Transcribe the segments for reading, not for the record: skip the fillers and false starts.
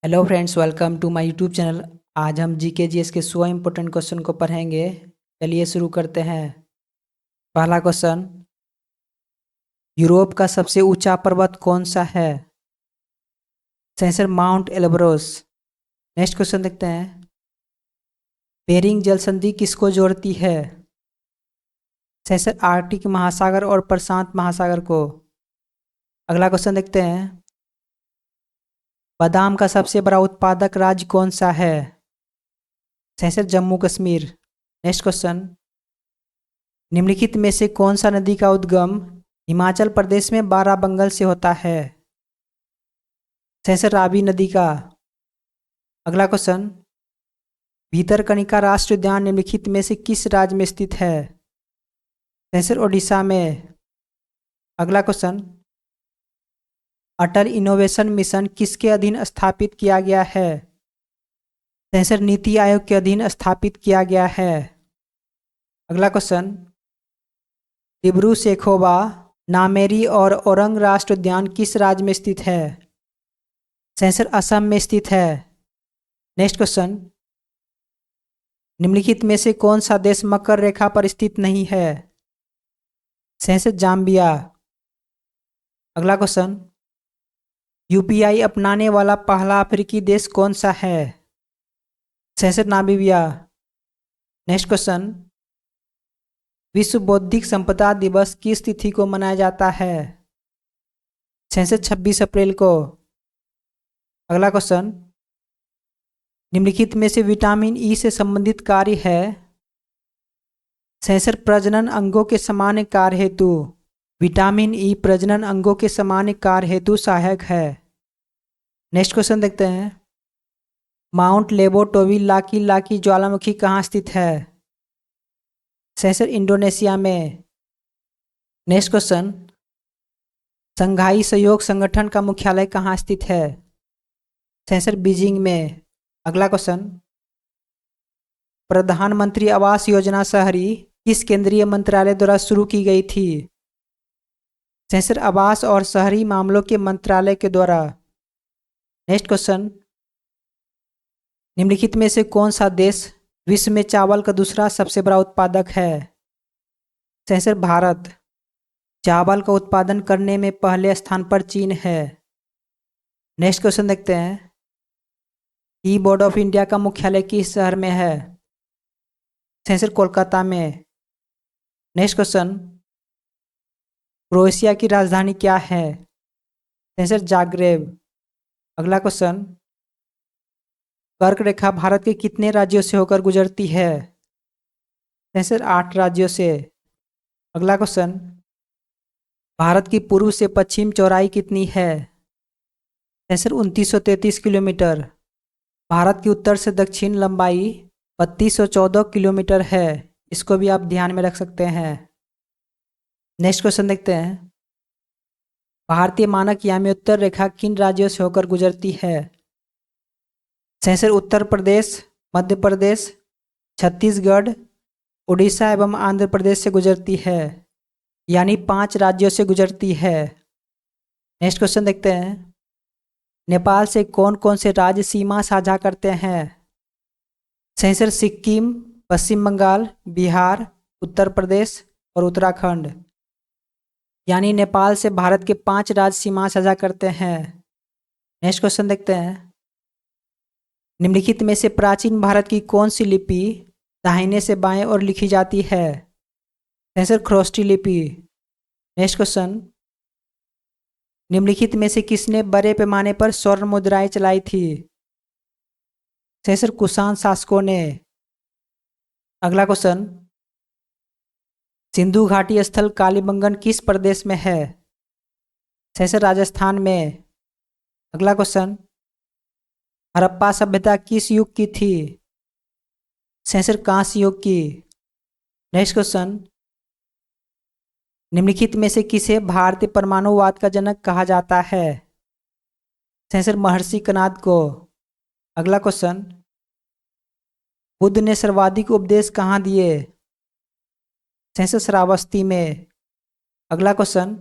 Hello friends, welcome to my YouTube channel. आज हम GK GS के 100 इम्पोर्टेंट क्वेश्चन को पढ़ेंगे। चलिए शुरू करते हैं। पहला क्वेश्चन, यूरोप का सबसे ऊंचा पर्वत कौन सा है? Answer Mount Elbrus. Next question देखते हैं। बेरिंग जल संधि किसको जोड़ती है? आंसर आर्कटिक महासागर और प्रशांत महासागर को। अगला क्वेश्चन देखते हैं। बादाम का सबसे बड़ा उत्पादक राज्य कौन सा है? Answer Jammu Kashmir. Next question, निम्नलिखित में से कौन सा नदी का उद्गम हिमाचल प्रदेश में बाराबंगल से होता है? आंसर रावी नदी का। अगला क्वेश्चन, भीतरकनिका राष्ट्रीय उद्यान निम्नलिखित में से किस राज्य में स्थित है? आंसर ओडिशा में। अगला क्वेश्चन, अटल इनोवेशन मिशन किसके अधीन स्थापित किया गया है? आंसर नीति आयोग के अधीन स्थापित किया गया है। अगला क्वेश्चन, डिब्रू सैखोवा, नामेरी और औरंग राष्ट्रीय उद्यान किस राज्य में स्थित है? आंसर असम में स्थित है। नेक्स्ट क्वेश्चन, निम्नलिखित में से कौन सा देश मकर रेखा पर स्थित नहीं है? Answer Zambia. अगला क्वेश्चन, यूपीआई अपनाने वाला पहला अफ्रीकी देश कौन सा है? Answer Namibia. नेक्स्ट क्वेश्चन, विश्व बौद्धिक संपदा दिवस किस तिथि को मनाया जाता है? आंसर 26 अप्रैल को। अगला क्वेश्चन, निम्नलिखित में से विटामिन ई से संबंधित कार्य है? आंसर प्रजनन अंगों के सामान्य कार्य हेतु। विटामिन ई प्रजनन अंगों के सामान्य कार्य हेतु सहायक है। नेक्स्ट क्वेश्चन देखते हैं। माउंट लेबोटोवी लाकी लाकी ज्वालामुखी कहाँ स्थित है? आंसर इंडोनेशिया में। नेक्स्ट क्वेश्चन, संघाई सहयोग संगठन का मुख्यालय कहाँ स्थित है? आंसर बीजिंग में। अगला क्वेश्चन, प्रधानमंत्री आवास योजना शहरी किस केंद्रीय मंत्रालय द्वारा शुरू की गई थी? आंसर आवास और शहरी मामलों के मंत्रालय के द्वारा। नेक्स्ट क्वेश्चन, निम्नलिखित में से कौन सा देश विश्व में चावल का दूसरा सबसे बड़ा उत्पादक है? आंसर भारत। चावल का उत्पादन करने में पहले स्थान पर चीन है। नेक्स्ट क्वेश्चन देखते हैं। टी बोर्ड ऑफ इंडिया का मुख्यालय किस शहर में है? आंसर कोलकाता में। नेक्स्ट क्वेश्चन, क्रोएशिया की राजधानी क्या है? Answer Zagreb. अगला क्वेश्चन, कर्क रेखा भारत के कितने राज्यों से होकर गुजरती है? आंसर 8 राज्यों से। अगला क्वेश्चन, भारत की पूर्व से पश्चिम चौड़ाई कितनी है? Answer 2933 kilometre. भारत की उत्तर से दक्षिण लंबाई 3214 किलोमीटर है। इसको भी आप ध्यान में रख सकते हैं। नेक्स्ट क्वेश्चन देखते हैं। भारतीय मानक यामी उत्तर रेखा किन राज्यों से होकर गुजरती है? आंसर उत्तर प्रदेश, मध्य प्रदेश, छत्तीसगढ़, उड़ीसा एवं आंध्र प्रदेश से गुजरती है। यानी 5 राज्यों से गुजरती है। नेक्स्ट क्वेश्चन देखते हैं। नेपाल से कौन कौन से राज्य सीमा साझा करते हैं? आंसर सिक्किम, पश्चिम बंगाल, बिहार, उत्तर प्रदेश और उत्तराखंड। यानी नेपाल से भारत के 5 राज्य सीमा साझा करते हैं। नेक्स्ट क्वेश्चन देखते हैं। निम्नलिखित में से प्राचीन भारत की कौन सी लिपि दाहिने से बाएं ओर लिखी जाती है? आंसर ख्रोष्टी लिपि। नेक्स्ट क्वेश्चन, निम्नलिखित में से किसने बड़े पैमाने पर स्वर्ण मुद्राएं चलाई थी? आंसर कुषाण शासकों ने। अगला क्वेश्चन, सिंधु घाटी स्थल कालीबंगन किस प्रदेश में है? आंसर राजस्थान में। अगला क्वेश्चन, हड़प्पा सभ्यता किस युग की थी? आंसर कांस्य युग की। नेक्स्ट क्वेश्चन, निम्नलिखित में से किसे भारतीय परमाणुवाद का जनक कहा जाता है? आंसर महर्षि कणाद को। अगला क्वेश्चन, बुद्ध ने सर्वाधिक उपदेश कहाँ दिए? आंसर श्रावस्ती में। अगला क्वेश्चन,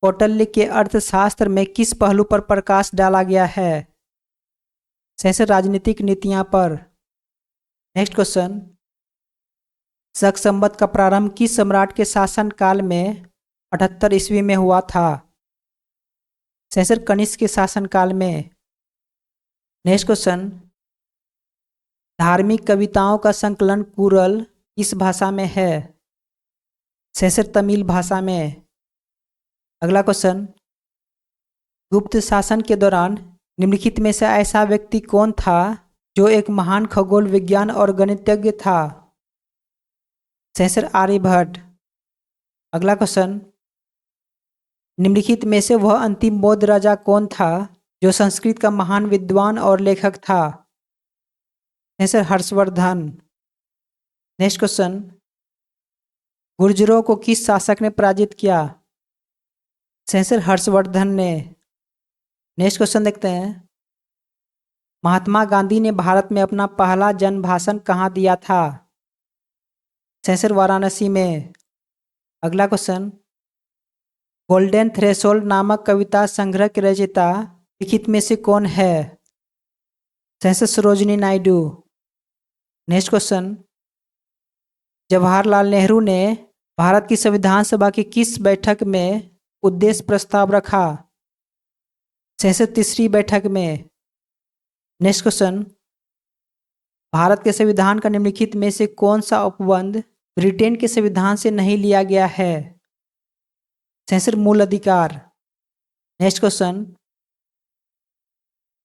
कौटिल्य के अर्थशास्त्र में किस पहलू पर प्रकाश डाला गया है? सही राजनीतिक नीतियां पर। नेक्स्ट क्वेश्चन, शक संवत का प्रारंभ किस सम्राट के शासन काल में 78 ईस्वी में हुआ था? सही कनिष्क के शासन काल में। नेक्स्ट क्वेश्चन, धार्मिक कविताओं का संकलन कुरल किस भाषा में है? सही तमिल भाषा में। अगला क्वेश्चन, गुप्त शासन के दौरान निम्नलिखित में से ऐसा व्यक्ति कौन था जो एक महान खगोल विज्ञान और गणितज्ञ था? सही आर्यभट्ट। अगला क्वेश्चन, निम्नलिखित में से वह अंतिम बौद्ध राजा कौन था जो संस्कृत का महान विद्वान और लेखक था? सही हर्षवर्धन। नेक्स्ट क्वेश्चन, गुर्जरों को किस शासक ने पराजित किया? सही हर्षवर्धन ने। नेक्स्ट क्वेश्चन देखते हैं, महात्मा गांधी ने भारत में अपना पहला जन भाषण कहाँ दिया था? सही वाराणसी में। अगला क्वेश्चन, गोल्डन थ्रेशोल्ड नामक कविता संग्रह के रचयिता लिखित में से कौन है? सही सरोजिनी नायडू। नेक्स्ट क्वेश्चन, जवाहरलाल नेहरू ने भारत की संविधान सभा की किस बैठक में उद्देश्य प्रस्ताव रखा? सही तीसरी बैठक में। नेक्स्ट क्वेश्चन, भारत के संविधान का निम्नलिखित में से कौन सा उपबंध ब्रिटेन के संविधान से नहीं लिया गया है? सही मूल अधिकार। नेक्स्ट क्वेश्चन,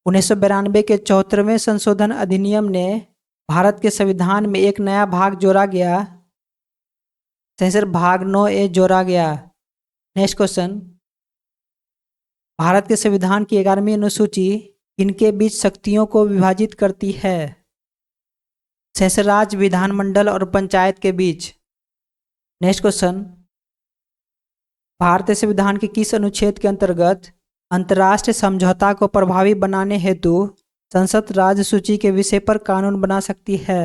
1992 के 74वें संशोधन अधिनियम ने भारत के संविधान में एक नया भाग जोड़ा गया। सही भाग 9A जोड़ा गया। नेक्स्ट क्वेश्चन, भारत के संविधान की 11वीं अनुसूची इनके बीच शक्तियों को विभाजित करती है? सही राज्य, विधानमंडल और पंचायत के बीच। नेक्स्ट क्वेश्चन, भारतीय संविधान के किस अनुच्छेद के अंतर्गत अंतर्राष्ट्रीय समझौता को प्रभावी बनाने हेतु संसद राज्य सूची के विषय पर कानून बना सकती है?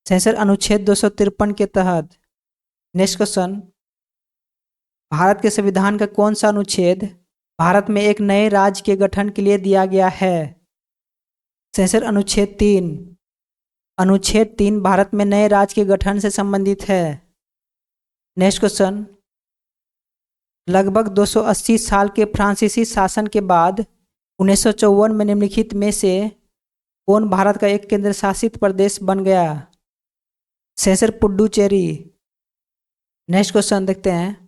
सही अनुच्छेद 253 के तहत। नेक्स्ट क्वेश्चन, भारत के संविधान का कौन सा अनुच्छेद भारत में एक नए राज्य के गठन के लिए दिया गया है? सही अनुच्छेद 3। अनुच्छेद 3 भारत में नए राज्य के गठन से संबंधित है। नेक्स्ट क्वेश्चन, लगभग 280 साल के फ्रांसीसी शासन के बाद 1954 में निम्नलिखित में से कौन भारत का एक केंद्र शासित प्रदेश बन गया? सही पुडुचेरी। नेक्स्ट क्वेश्चन देखते हैं,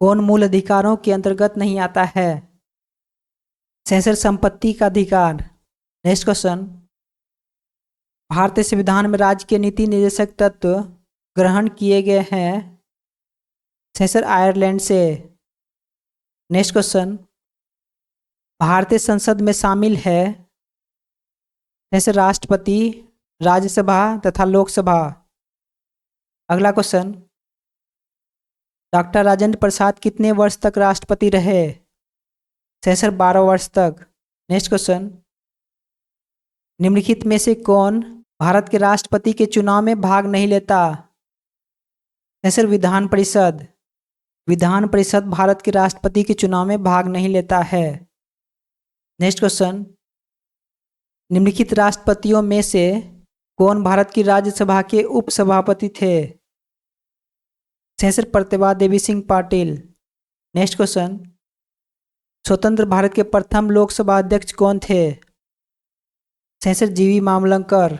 कौन मूल अधिकारों के अंतर्गत नहीं आता है? सही संपत्ति का अधिकार। नेक्स्ट क्वेश्चन, भारतीय संविधान में राज्य के नीति निर्देशक तत्व ग्रहण किए गए हैं? सही आयरलैंड से। नेक्स्ट क्वेश्चन, भारतीय संसद में शामिल है? जैसे राष्ट्रपति, राज्यसभा तथा लोकसभा। अगला क्वेश्चन, डॉक्टर राजेंद्र प्रसाद कितने वर्ष तक राष्ट्रपति रहे? सही 12 वर्ष तक। नेक्स्ट क्वेश्चन, निम्नलिखित में से कौन भारत के राष्ट्रपति के चुनाव में भाग नहीं लेता? सही विधान परिषद। विधान परिषद भारत के राष्ट्रपति के चुनाव में भाग नहीं लेता है। नेक्स्ट क्वेश्चन, निम्नलिखित राष्ट्रपतियों में से कौन भारत की राज्यसभा के उपसभापति थे? सही प्रतिभा देवी सिंह पाटिल। नेक्स्ट क्वेश्चन, स्वतंत्र भारत के प्रथम लोकसभा अध्यक्ष कौन थे? सही जीवी मामलंकर।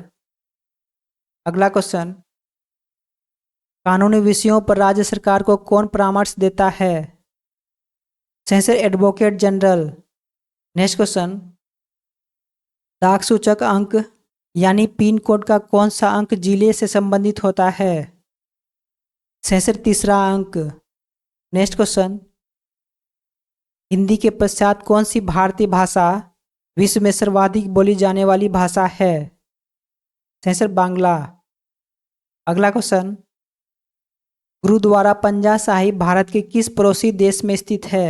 अगला क्वेश्चन, कानूनी विषयों पर राज्य सरकार को कौन परामर्श देता है? सही एडवोकेट जनरल। नेक्स्ट क्वेश्चन, डाक सूचक अंक यानी पिन कोड का कौन सा अंक जिले से संबंधित होता है? सही तीसरा अंक। नेक्स्ट क्वेश्चन, हिंदी के पश्चात कौन सी भारतीय भाषा विश्व में सर्वाधिक बोली जाने वाली भाषा है? सही बांग्ला। अगला क्वेश्चन, गुरुद्वारा पंजा साहिब भारत के किस पड़ोसी देश में स्थित है?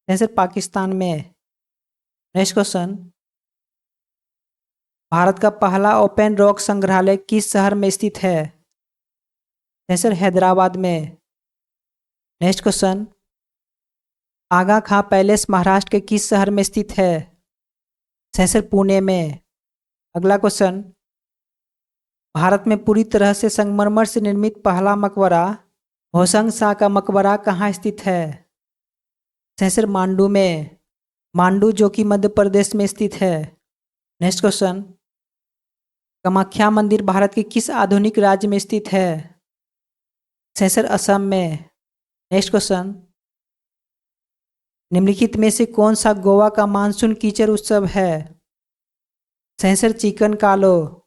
सही पाकिस्तान में। नेक्स्ट क्वेश्चन, भारत का पहला ओपन रॉक संग्रहालय किस शहर में स्थित है? सही हैदराबाद में। नेक्स्ट क्वेश्चन, आगा खां पैलेस महाराष्ट्र के किस शहर में स्थित है? सेंसर पुणे में। अगला क्वेश्चन, भारत में पूरी तरह से संगमरमर से निर्मित पहला मकबरा होशंग शाह का मकबरा कहाँ स्थित है? सेंसर मांडू में। मांडू जो कि मध्य प्रदेश में स्थित है। नेक्स्ट क्वेश्चन, कामाख्या मंदिर भारत के किस आधुनिक राज्य में स्थित है? सेंसर असम में। नेक्स्ट क्वेश्चन, निम्नलिखित में से कौन सा गोवा का मानसून कीचड़ उत्सव है? सेंसर चिकन कालो।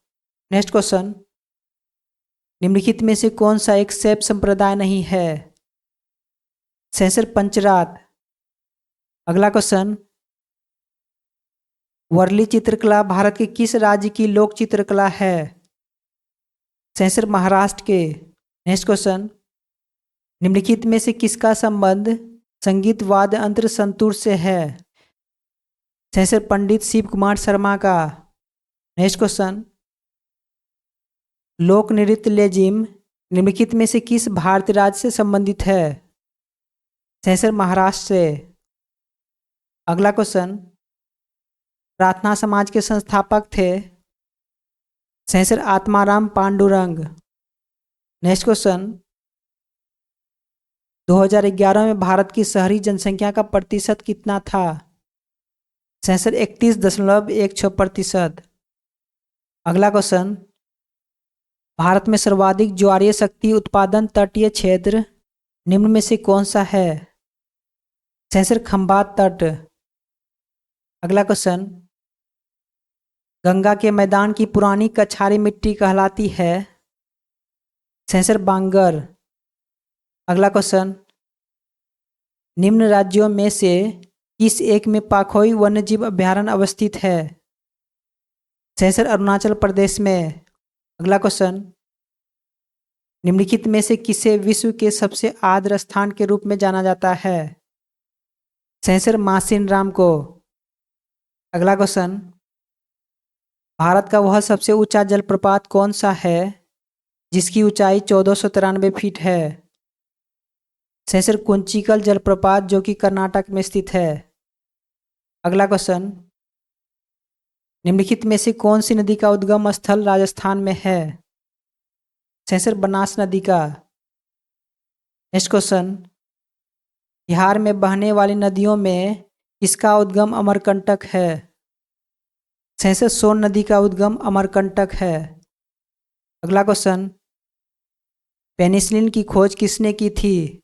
नेक्स्ट क्वेश्चन, निम्नलिखित में से कौन सा एक शैव संप्रदाय नहीं है? सेंसर पंचरात। अगला क्वेश्चन, वर्ली चित्रकला भारत के किस राज्य की लोक चित्रकला है? सेंसर महाराष्ट्र के। नेक्स्ट क्वेश्चन, निम्नलिखित में से किसका संबंध संगीत वाद्य यंत्र संतूर से है? सेंसर पंडित शिव कुमार शर्मा का। नेक्स्ट क्वेश्चन, लोक नृत्य लेजिम निम्नलिखित में से किस भारतीय राज्य से संबंधित है? सेंसर महाराष्ट्र से। अगला क्वेश्चन, प्रार्थना समाज के संस्थापक थे? Sensor Atmaram Pandurang. Next question, 2011 में भारत की शहरी जनसंख्या का प्रतिशत कितना था? सेंसर 31.16%। अगला क्वेश्चन, भारत में सर्वाधिक ज्वारीय शक्ति उत्पादन तटीय क्षेत्र निम्न में से कौन सा है? सेंसर खंबात तट। अगला क्वेश्चन, गंगा के मैदान की पुरानी कछारी मिट्टी कहलाती है? सेंसर बांगर। अगला क्वेश्चन, निम्न राज्यों में से किस एक में पाखोई वन्यजीव अभयारण्य अवस्थित है? सेंसर अरुणाचल प्रदेश में। अगला क्वेश्चन, निम्नलिखित में से किसे विश्व के सबसे आर्द्र स्थान के रूप में जाना जाता है? सेंसर मासिन राम को। अगला क्वेश्चन, भारत का वह सबसे ऊंचा जलप्रपात कौन सा है जिसकी ऊंचाई 1493 फीट है? सेंसर कुंचिकल जलप्रपात जो कि कर्नाटक में स्थित है। अगला क्वेश्चन, निम्नलिखित में से कौन सी नदी का उद्गम स्थल राजस्थान में है? सेंसर बनास नदी का। नेक्स्ट क्वेश्चन, बिहार में बहने वाली नदियों में किसका उद्गम अमरकंटक है? सेंसर सोन नदी का उद्गम अमरकंटक है। अगला क्वेश्चन, पेनिसिलिन की खोज किसने की थी?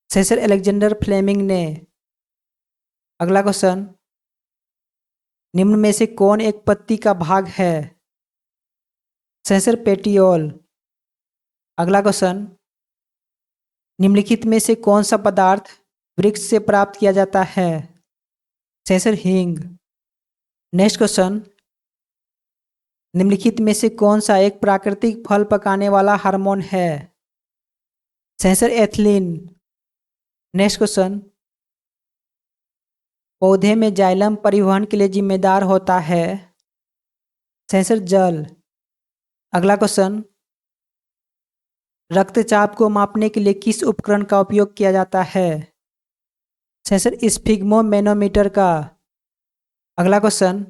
सेंसर अलेक्जेंडर फ्लेमिंग ने। अगला क्वेश्चन, निम्न में से कौन एक पत्ती का भाग है? Sensor petiole. अगला क्वेश्चन, निम्नलिखित में से कौन सा पदार्थ वृक्ष से प्राप्त किया जाता है? सेंसर हींग। नेक्स्ट क्वेश्चन, निम्नलिखित में से कौन सा एक प्राकृतिक फल पकाने वाला हार्मोन है? Sensor ethylene. नेक्स्ट क्वेश्चन, पौधे में जाइलम परिवहन के लिए जिम्मेदार होता है? सेंसर जल। अगला क्वेश्चन, रक्तचाप को मापने के लिए किस उपकरण का उपयोग किया जाता है? सेंसर स्फिग्मोमेनोमीटर का। अगला क्वेश्चन,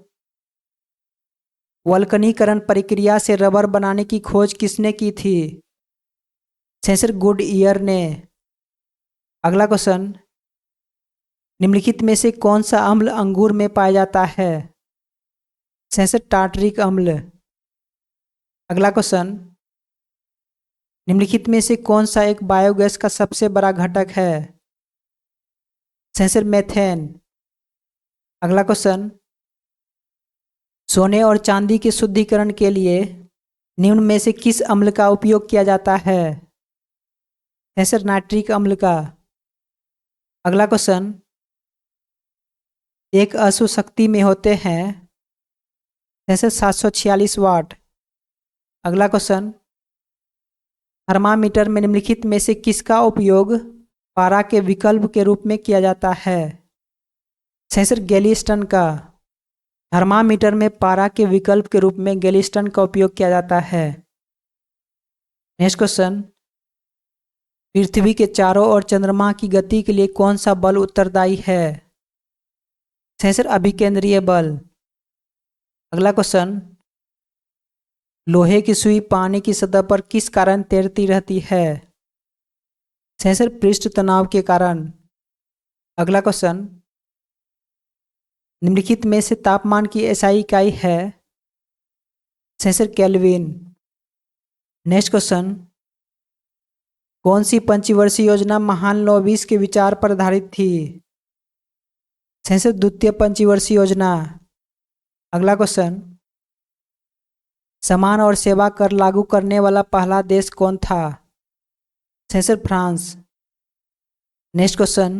वल्कनीकरण प्रक्रिया से रबर बनाने की खोज किसने की थी? सेंसर गुडईयर ने। अगला क्वेश्चन, निम्नलिखित में से कौन सा अम्ल अंगूर में पाया जाता है? सेंसर टार्टरिक अम्ल। अगला क्वेश्चन, निम्नलिखित में से कौन सा एक बायोगैस का सबसे बड़ा घटक है? Sensor methane. अगला क्वेश्चन, सोने और चांदी के शुद्धिकरण के लिए निम्न में से किस अम्ल का उपयोग किया जाता है? सेंसर नाइट्रिक अम्ल का। अगला क्वेश्चन, एक अश्व शक्ति में होते हैं? सेंसर 746 वाट। अगला क्वेश्चन, थर्मामीटर में निम्नलिखित में से किसका उपयोग पारा के विकल्प के रूप में किया जाता है? सेंसर गैलिस्टन का। थर्मामीटर में पारा के विकल्प के रूप में गैलिस्टन का उपयोग किया जाता है। नेक्स्ट क्वेश्चन, पृथ्वी के चारों ओर चंद्रमा की गति के लिए कौन सा बल उत्तरदायी है? सर अभिकेंद्रीय बल। अगला क्वेश्चन, लोहे की सुई पानी की सतह पर किस कारण तैरती रहती है? सर पृष्ठ तनाव के कारण। अगला क्वेश्चन, निम्नलिखित में से तापमान की एसआई इकाई है? Sir kelvin. नेक्स्ट क्वेश्चन, कौन सी पंचवर्षीय योजना महान लोविस के विचार पर आधारित थी? सर द्वितीय पंचवर्षीय योजना। अगला क्वेश्चन, समान और सेवा कर लागू करने वाला पहला देश कौन था? Sir France. Next question,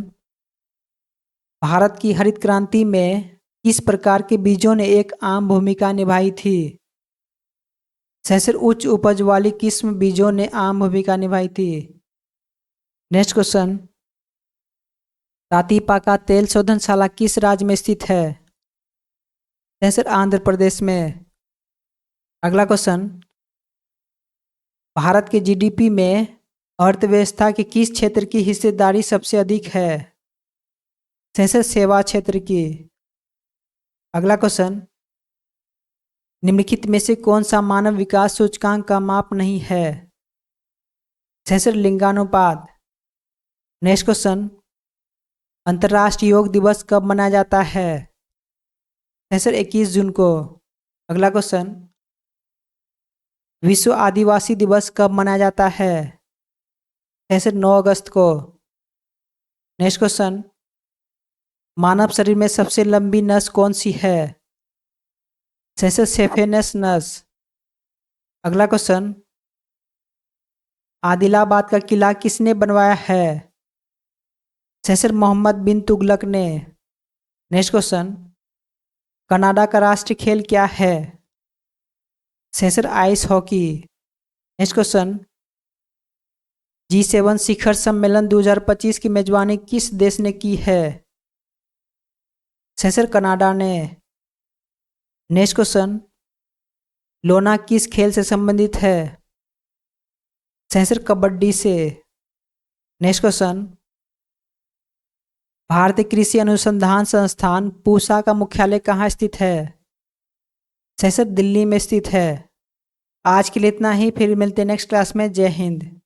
Bharat की हरित क्रांति में किस प्रकार के बीजों ने एक आम भूमिका निभाई थी? सर उच्च उपज वाली किस्म बीजों ने आम भूमिका निभाई थी। नेक्स्ट क्वेश्चन, रातीपाका तेल शोधनशाला किस राज्य में स्थित है? सर आंध्र प्रदेश में। अगला क्वेश्चन, भारत के जीडीपी में अर्थव्यवस्था के किस क्षेत्र की हिस्सेदारी सबसे अधिक है? सर सेवा क्षेत्र की। अगला क्वेश्चन, निम्नलिखित में से कौन सा मानव विकास सूचकांक का माप नहीं है? सर लिंगानुपात। नेक्स्ट क्वेश्चन, अंतर्राष्ट्रीय योग दिवस कब मनाया जाता है? सर 21 जून को। अगला क्वेश्चन, विश्व आदिवासी दिवस कब मनाया जाता है? सर 9 अगस्त को। नेक्स्ट क्वेश्चन, मानव शरीर में सबसे लंबी नस कौन सी है? सर सेफेनस नस। अगला क्वेश्चन, आदिलाबाद का किला किसने बनवाया है? सर मोहम्मद बिन तुगलक ने। नेक्स्ट क्वेश्चन, कनाडा का राष्ट्रीय खेल क्या है? Sir ice hockey. Next question, G7 शिखर सम्मेलन 2025 की मेजबानी किस देश ने की है? सर कनाडा ने। नेक्स्ट क्वेश्चन, लोना किस खेल से संबंधित है? सर कबड्डी से। नेक्स्ट क्वेश्चन, भारतीय कृषि अनुसंधान संस्थान पूसा का मुख्यालय कहाँ स्थित है? सर दिल्ली में स्थित है। आज के लिए इतना ही, फिर मिलते हैं नेक्स्ट क्लास में। जय हिंद।